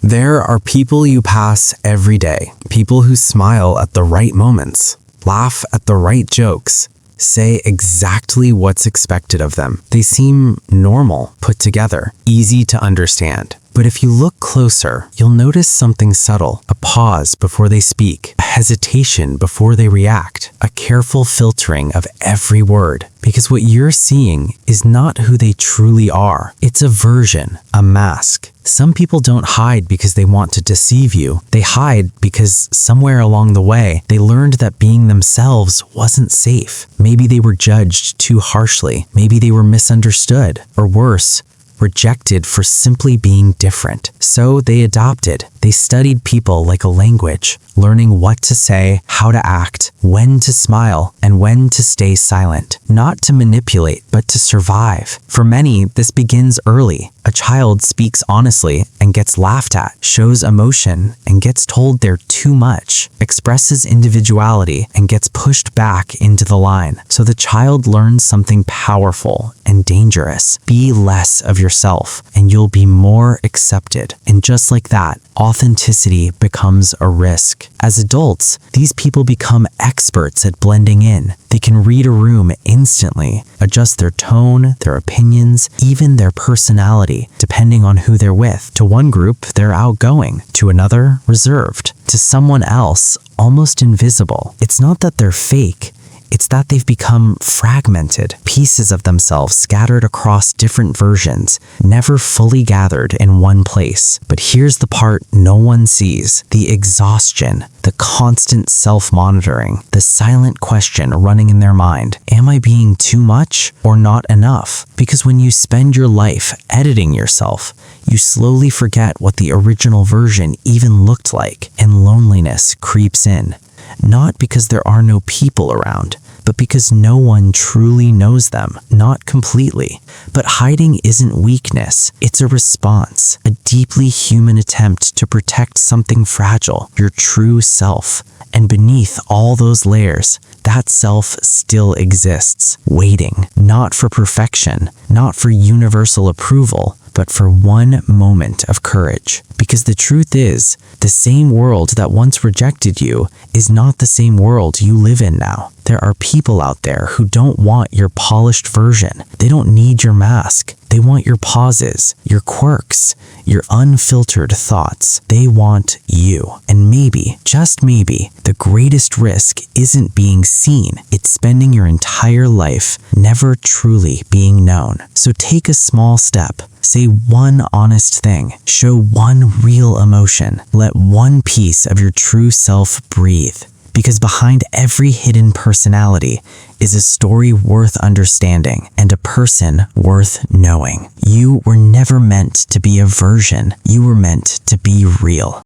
There are people you pass every day, people who smile at the right moments, laugh at the right jokes, say exactly what's expected of them. They seem normal, put together, easy to understand. But if you look closer, you'll notice something subtle, a pause before they speak, a hesitation before they react, a careful filtering of every word. Because what you're seeing is not who they truly are. It's a version, a mask. Some people don't hide because they want to deceive you. They hide because somewhere along the way, they learned that being themselves wasn't safe. Maybe they were judged too harshly. Maybe they were misunderstood. Or worse, rejected for simply being different. So they adopted. They studied people like a language, learning what to say, how to act, when to smile, and when to stay silent. Not to manipulate, but to survive. For many, this begins early. A child speaks honestly and gets laughed at, shows emotion and gets told they're too much, expresses individuality and gets pushed back into the line. So the child learns something powerful and dangerous. Be less of yourself and you'll be more accepted. And just like that, authenticity becomes a risk. As adults, these people become experts at blending in. They can read a room instantly, adjust their tone, their opinions, even their personality, depending on who they're with. To one group, they're outgoing. To another, reserved. To someone else, almost invisible. It's not that they're fake. It's that they've become fragmented, pieces of themselves scattered across different versions, never fully gathered in one place. But here's the part no one sees: the exhaustion, the constant self-monitoring, the silent question running in their mind. Am I being too much or not enough? Because when you spend your life editing yourself, you slowly forget what the original version even looked like, and loneliness creeps in. Not because there are no people around, but because no one truly knows them, not completely. But hiding isn't weakness, it's a response, a deeply human attempt to protect something fragile, your true self. And beneath all those layers, that self still exists, waiting, not for perfection, not for universal approval, but for one moment of courage. Because the truth is, the same world that once rejected you is not the same world you live in now. There are people out there who don't want your polished version. They don't need your mask. They want your pauses, your quirks, your unfiltered thoughts. They want you. And maybe, just maybe, the greatest risk isn't being seen. It's spending your entire life never truly being known. So take a small step. Say one honest thing. Show one real emotion. Let one piece of your true self breathe. Because behind every hidden personality is a story worth understanding and a person worth knowing. You were never meant to be a version. You were meant to be real.